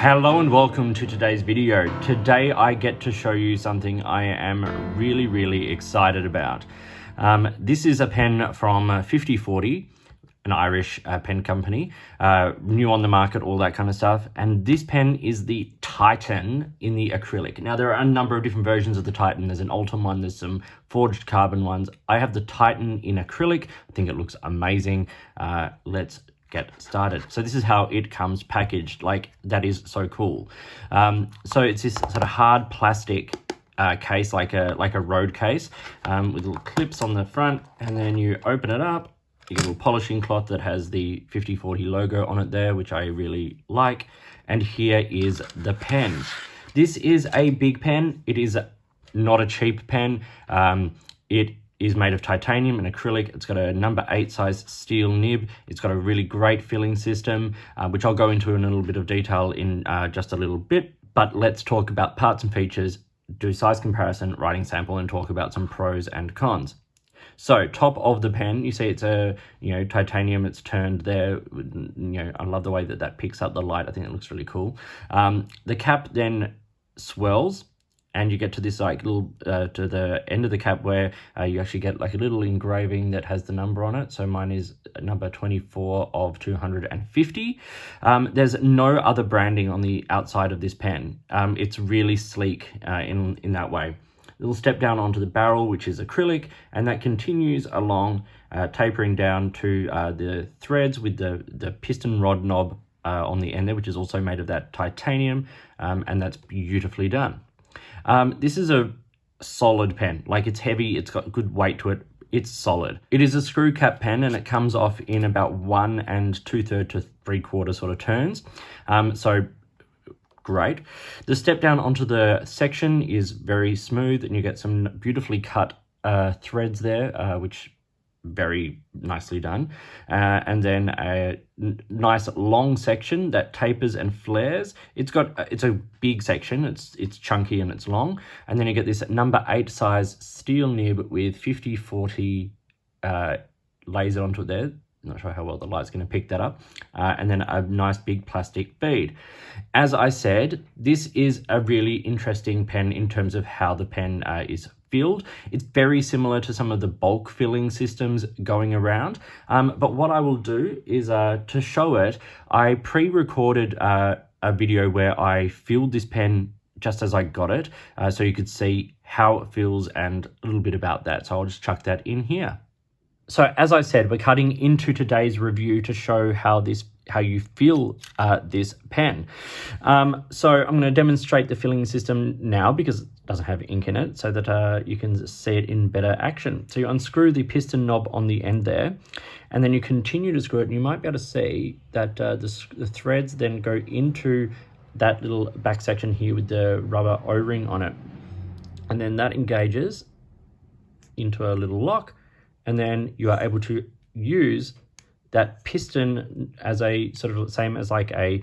Hello and welcome to today's video. Today I get to show you something I am really excited about. This is a pen from Fifty4T, an Irish pen company, new on the market, all that kind of stuff. And this pen is the Titan in the acrylic. Now there are a number of different versions of the Titan. There's an Ultim one, there's some forged carbon ones. I have the Titan in acrylic. I think it looks amazing. Let's get started. So this is how it comes packaged. Like, that is so cool. So it's this sort of hard plastic case, like a road case, with little clips on the front, and then you open it up. You get a little polishing cloth that has the Fifty4T logo on it there, which I really like. And here is the pen. This is a big pen. It is not a cheap pen. It is made of titanium and acrylic. It's got a number 8 size steel nib. It's got a really great filling system, which I'll go into in a little bit of detail in just a little bit. But let's talk about parts and features, do size comparison, writing sample, and talk about some pros and cons. So top of the pen, you see it's a titanium. It's turned there. I love the way that picks up the light. I think it looks really cool. The cap then swells, and you get to this like little to the end of the cap where you actually get like a little engraving that has the number on it. So mine is number 24 of 250. There's no other branding on the outside of this pen. It's really sleek in that way. It'll step down onto the barrel, which is acrylic, and that continues along, tapering down to the threads with the piston rod knob on the end there, which is also made of that titanium, and that's beautifully done. This is a solid pen. Like, it's heavy, it's got good weight to it, it's solid. It is a screw cap pen, and it comes off in about 1 2/3 to 3/4 sort of turns. So great. The step down onto the section is very smooth, and you get some beautifully cut threads there, which very nicely done, and then a nice long section that tapers and flares. It's a big section. It's chunky and it's long, and then you get this number 8 size steel nib with Fifty4T laser onto it there. Not sure how well the light's going to pick that up, and then a nice big plastic bead. As I said, this is a really interesting pen in terms of how the pen is filled. It's very similar to some of the bulk filling systems going around, but what I will do is to show it, I pre-recorded a video where I filled this pen just as I got it, so you could see how it feels and a little bit about that. So I'll just chuck that in here. So as I said, we're cutting into today's review to show how you feel this pen. So I'm going to demonstrate the filling system now because it doesn't have ink in it, so that you can see it in better action. So you unscrew the piston knob on the end there, and then you continue to screw it, and you might be able to see that the threads then go into that little back section here with the rubber O-ring on it, and then that engages into a little lock. And then you are able to use that piston as a sort of same as like a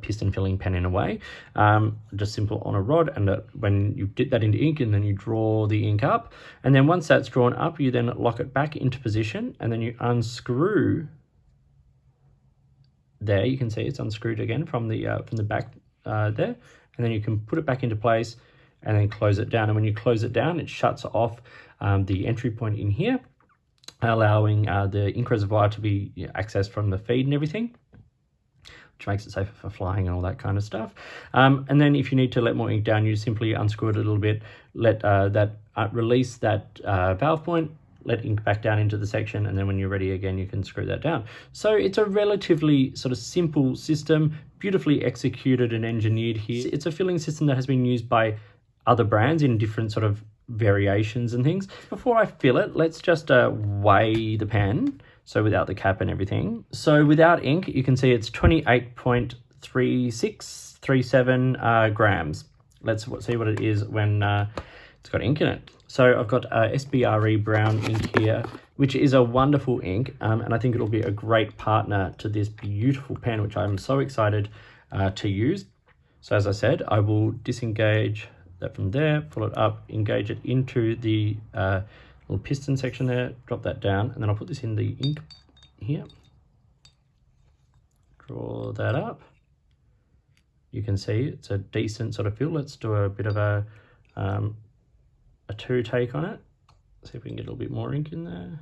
piston filling pen in a way, just simple on a rod. And when you dip that into ink, and then you draw the ink up, and then once that's drawn up, you then lock it back into position, and then you unscrew. There you can see it's unscrewed again from the back there, and then you can put it back into place and then close it down. And when you close it down, it shuts off the entry point in here, allowing the ink reservoir to be accessed from the feed and everything, which makes it safer for flying and all that kind of stuff. And then if you need to let more ink down, you simply unscrew it a little bit, let release that valve point, let ink back down into the section, and then when you're ready again, you can screw that down. So it's a relatively sort of simple system, beautifully executed and engineered here. It's a filling system that has been used by other brands in different sort of variations and things. Before I fill it, let's just weigh the pen, so without the cap and everything. So without ink, you can see it's 28.3637 grams. Let's see what it is when it's got ink in it. So I've got SBRE brown ink here, which is a wonderful ink, and I think it'll be a great partner to this beautiful pen, which I'm so excited to use. So as I said, I will disengage that from there, pull it up, engage it into the little piston section there, drop that down, and then I'll put this in the ink here. Draw that up, You can see it's a decent sort of feel. Let's do a bit of a two take on it. See if we can get a little bit more ink in there.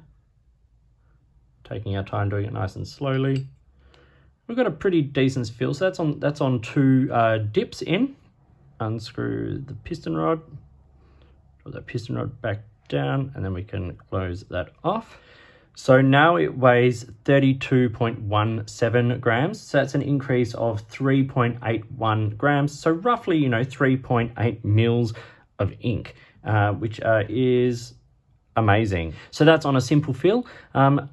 Taking our time, doing it nice and slowly. We've got a pretty decent feel. So that's on two dips in. Unscrew the piston rod. Draw that piston rod back down, and then we can close that off. So now it weighs 32.17 grams. So that's an increase of 3.81 grams. So roughly, 3.8 mils of ink, which is amazing. So that's on a simple fill. So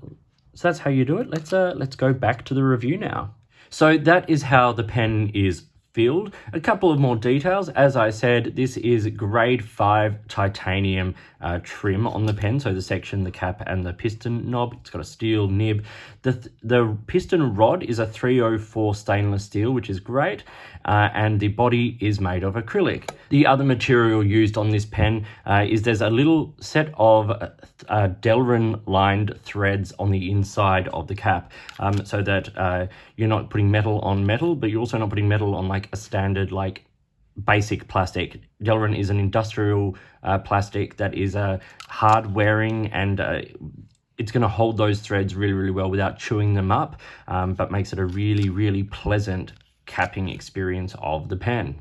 that's how you do it. Let's go back to the review now. So that is how the pen is filled. A couple of more details. As I said, this is grade 5 titanium trim on the pen. So the section, the cap, and the piston knob. It's got a steel nib. The piston rod is a 304 stainless steel, which is great. And the body is made of acrylic. The other material used on this pen is there's a little set of Delrin lined threads on the inside of the cap, so that you're not putting metal on metal, but you're also not putting metal on like a standard like basic plastic. Delrin is an industrial plastic that is hard wearing, and it's going to hold those threads really, really well without chewing them up, but makes it a really, really pleasant capping experience of the pen.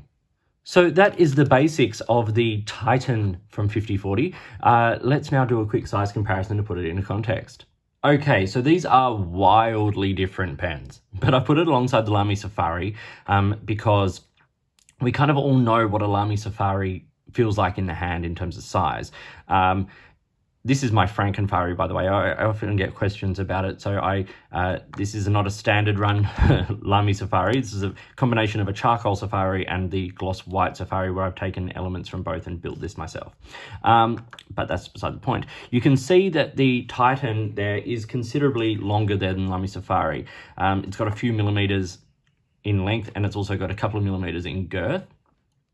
So that is the basics of the Titan from 50/40. Let's now do a quick size comparison to put it into context. Okay, so these are wildly different pens, but I put it alongside the Lamy Safari because we kind of all know what a Lamy Safari feels like in the hand in terms of size. This is my Frankenfari, by the way. I often get questions about it. So this is not a standard run Lamy Safari. This is a combination of a charcoal Safari and the gloss white Safari, where I've taken elements from both and built this myself. But that's beside the point. You can see that the Titan there is considerably longer than Lamy Safari. It's got a few millimeters in length, and it's also got a couple of millimeters in girth.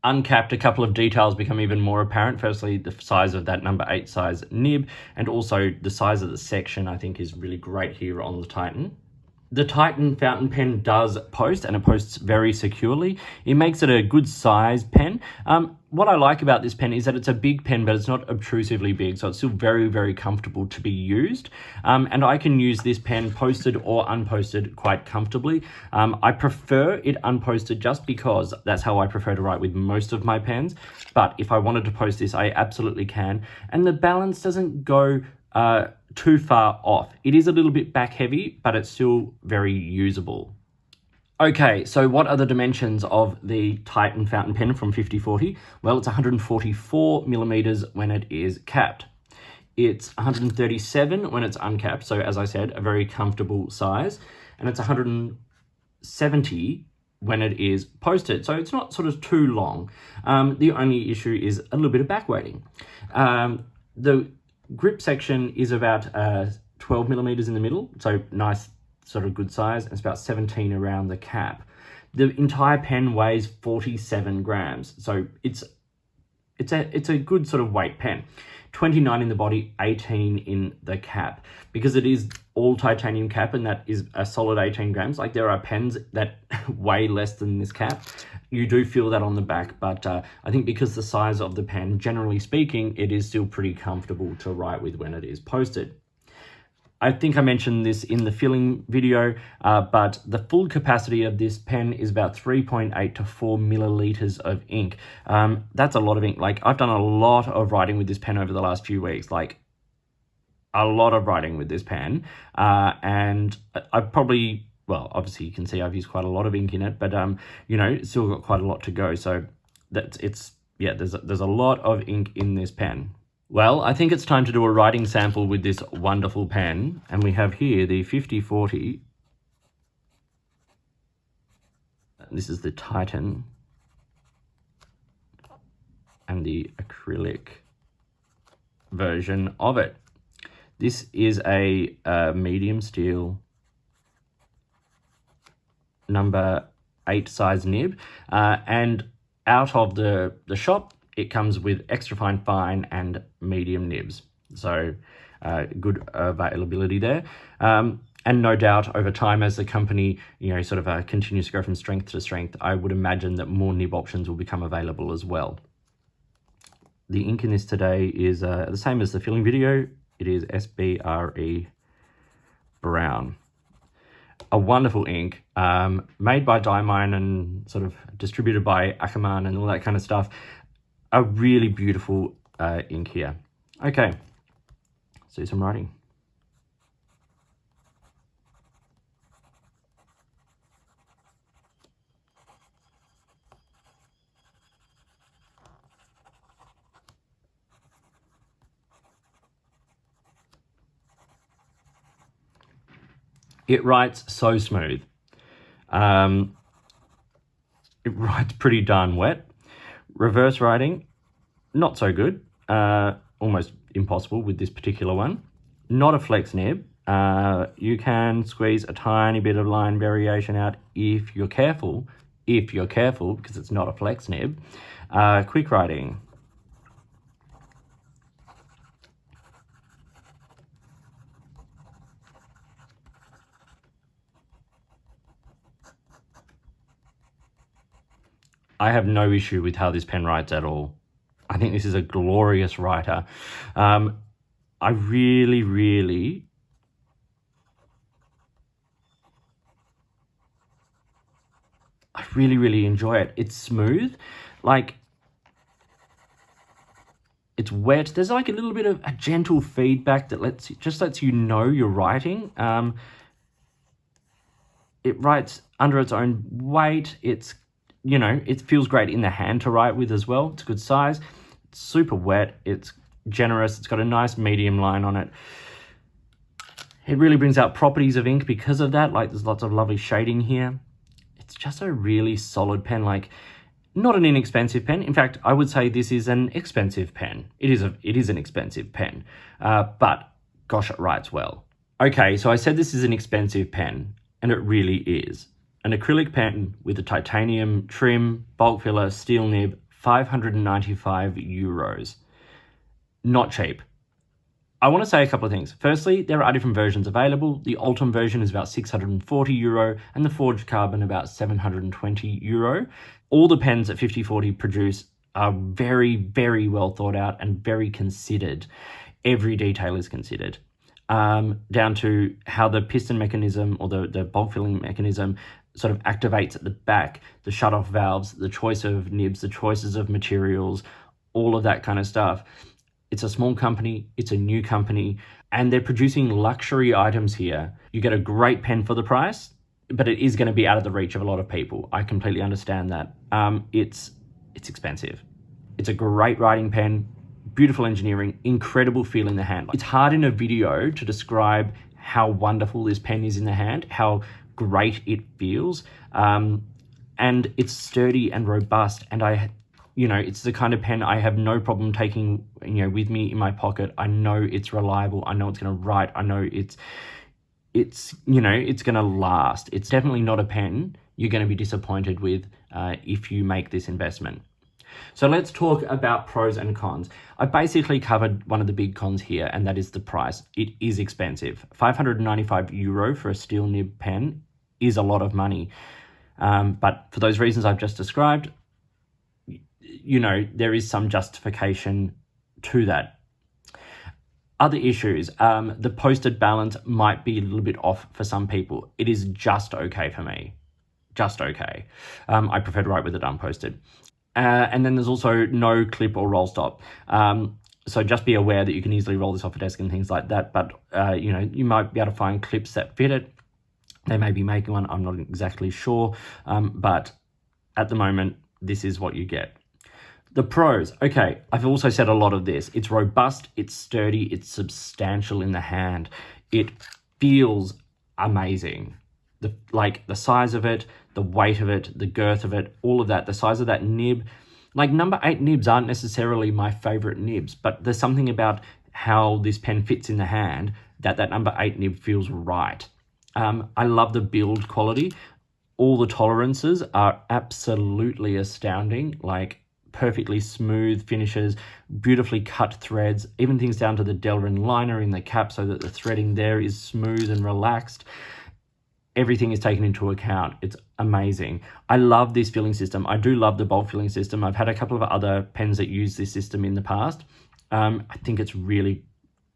Uncapped, a couple of details become even more apparent. Firstly, the size of that number 8 size nib, and also the size of the section I think is really great here on the Titan. The Titan fountain pen does post, and it posts very securely. It makes it a good size pen. What I like about this pen is that it's a big pen, but it's not obtrusively big, so it's still very, very comfortable to be used. And I can use this pen posted or unposted quite comfortably. I prefer it unposted just because that's how I prefer to write with most of my pens. But if I wanted to post this, I absolutely can. And the balance doesn't go too far off. It is a little bit back heavy, but it's still very usable. Okay, so what are the dimensions of the Titan fountain pen from 50/40? Well, it's 144 millimeters when it is capped. It's 137 when it's uncapped. So as I said, a very comfortable size, and it's 170 when it is posted. So it's not sort of too long. The only issue is a little bit of back weighting. The grip section is about 12 millimeters in the middle, so nice, sort of good size, and it's about 17 around the cap. The entire pen weighs 47 grams, so it's a good sort of weight pen. 29 in the body, 18 in the cap. Because it is all titanium cap, and that is a solid 18 grams. Like, there are pens that weigh less than this cap. You do feel that on the back, but I think because the size of the pen, generally speaking, it is still pretty comfortable to write with when it is posted. I think I mentioned this in the filling video, but the full capacity of this pen is about 3.8 to 4 milliliters of ink. That's a lot of ink. Like, I've done a lot of writing with this pen over the last few weeks, like a lot of writing with this pen. And I've probably, well, obviously you can see I've used quite a lot of ink in it, but it's still got quite a lot to go. So there's a lot of ink in this pen. Well, I think it's time to do a writing sample with this wonderful pen. And we have here the 50/40. This is the Titan. And the acrylic version of it. This is a medium steel number 8 size nib. And out of the shop, it comes with extra fine and medium nibs. So good availability there. And no doubt over time, as the company, sort of continues to go from strength to strength, I would imagine that more nib options will become available as well. The ink in this today is the same as the filling video. It is SBRE Brown. A wonderful ink, made by Diamine and sort of distributed by Ackerman and all that kind of stuff. A really beautiful ink here. Okay, let's do some writing. It writes so smooth. It writes pretty darn wet. Reverse writing, not so good. Almost impossible with this particular one. Not a flex nib. You can squeeze a tiny bit of line variation out if you're careful. Because it's not a flex nib. Quick writing. I have no issue with how this pen writes at all. I think this is a glorious writer. I really, really enjoy it. It's smooth, like it's wet. There's like a little bit of a gentle feedback that lets you know you're writing. It writes under its own weight. It feels great in the hand to write with as well. It's a good size. It's super wet. It's generous. It's got a nice medium line on it. It really brings out properties of ink because of that. Like there's lots of lovely shading here. It's just a really solid pen. Like not an inexpensive pen. In fact, I would say this is an expensive pen. It is an expensive pen, but gosh, it writes well. Okay, so I said this is an expensive pen, and it really is. An acrylic pen with a titanium trim, bulk filler, steel nib, 595 euros. Not cheap. I want to say a couple of things. Firstly, there are different versions available. The Ultim version is about 640 euro and the Forged Carbon about 720 euro. All the pens that 50/40 produce are very, very well thought out and very considered. Every detail is considered. Down to how the piston mechanism or the bulk filling mechanism sort of activates at the back, the shut-off valves, the choice of nibs, the choices of materials, all of that kind of stuff. It's a small company, it's a new company, and they're producing luxury items here. You get a great pen for the price, but it is going to be out of the reach of a lot of people. I completely understand that. It's expensive. It's a great writing pen, beautiful engineering, incredible feel in the hand. It's hard in a video to describe how wonderful this pen is in the hand, how great it feels, and it's sturdy and robust, and it's the kind of pen I have no problem taking with me in my pocket. I know it's reliable, I know it's going to write, I know it's going to last. It's definitely not a pen you're going to be disappointed with if you make this investment. So let's talk about pros and cons. I basically covered one of the big cons here, and that is the price. It is expensive. 595 euro for a steel nib pen is a lot of money. But for those reasons I've just described, there is some justification to that. Other issues, the posted balance might be a little bit off for some people. It is just okay for me. Just okay. I prefer to write with it unposted. And then there's also no clip or roll stop. So just be aware that you can easily roll this off a desk and things like that. But, you might be able to find clips that fit it. They may be making one, I'm not exactly sure. But at the moment, this is what you get. The pros, okay, I've also said a lot of this. It's robust, it's sturdy, it's substantial in the hand. It feels amazing. The size of it, the weight of it, the girth of it, all of that, the size of that nib. Like number 8 nibs aren't necessarily my favorite nibs, but there's something about how this pen fits in the hand that number 8 nib feels right. I love the build quality. All the tolerances are absolutely astounding. Like perfectly smooth finishes, beautifully cut threads, even things down to the Delrin liner in the cap so that the threading there is smooth and relaxed. Everything is taken into account. It's amazing. I love this filling system. I do love the bulk filling system. I've had a couple of other pens that use this system in the past. I think it's really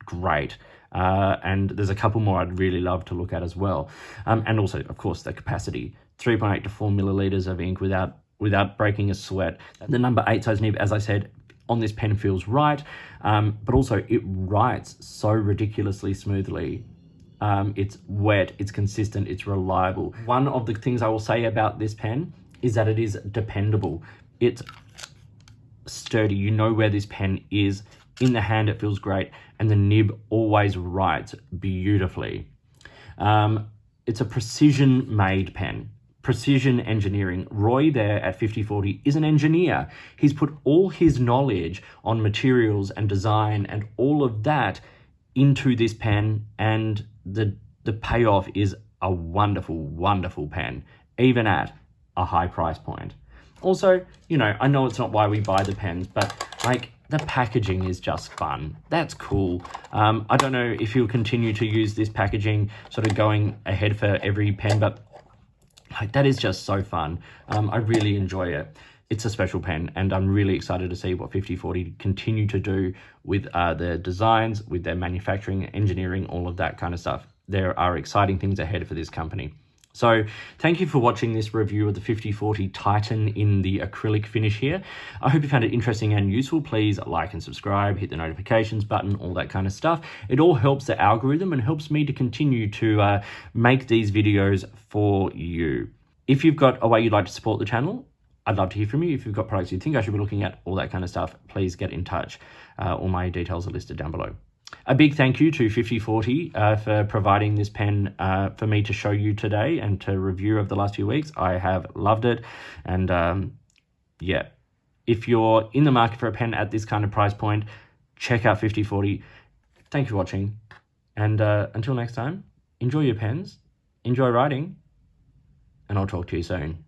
great. And there's a couple more I'd really love to look at as well. And also, of course, the capacity, 3.8 to 4 milliliters of ink without breaking a sweat. The number 8 size nib, as I said, on this pen feels right, but also it writes so ridiculously smoothly. It's wet, it's consistent, it's reliable. One of the things I will say about this pen is that it is dependable. It's sturdy. You know where this pen is. In the hand, it feels great, and the nib always writes beautifully. It's a precision-made pen. Precision engineering. Roy there at 50/40 is an engineer. He's put all his knowledge on materials and design and all of that into this pen, and the payoff is a wonderful, wonderful pen, even at a high price point. Also, you know, I know it's not why we buy the pens, but like the packaging is just fun. That's cool. I don't know if you'll continue to use this packaging sort of going ahead for every pen, but like that is just so fun. I really enjoy it. It's a special pen, and I'm really excited to see what 50/40 continue to do with their designs, with their manufacturing, engineering, all of that kind of stuff. There are exciting things ahead for this company. So thank you for watching this review of the 50/40 Titan in the acrylic finish here. I hope you found it interesting and useful. Please like and subscribe, hit the notifications button, all that kind of stuff. It all helps the algorithm and helps me to continue to make these videos for you. If you've got a way you'd like to support the channel, I'd love to hear from you. If you've got products you think I should be looking at, all that kind of stuff, please get in touch. All my details are listed down below. A big thank you to 50/40 for providing this pen for me to show you today and to review over the last few weeks. I have loved it. And yeah, if you're in the market for a pen at this kind of price point, check out 50/40. Thank you for watching. And until next time, enjoy your pens, enjoy writing, and I'll talk to you soon.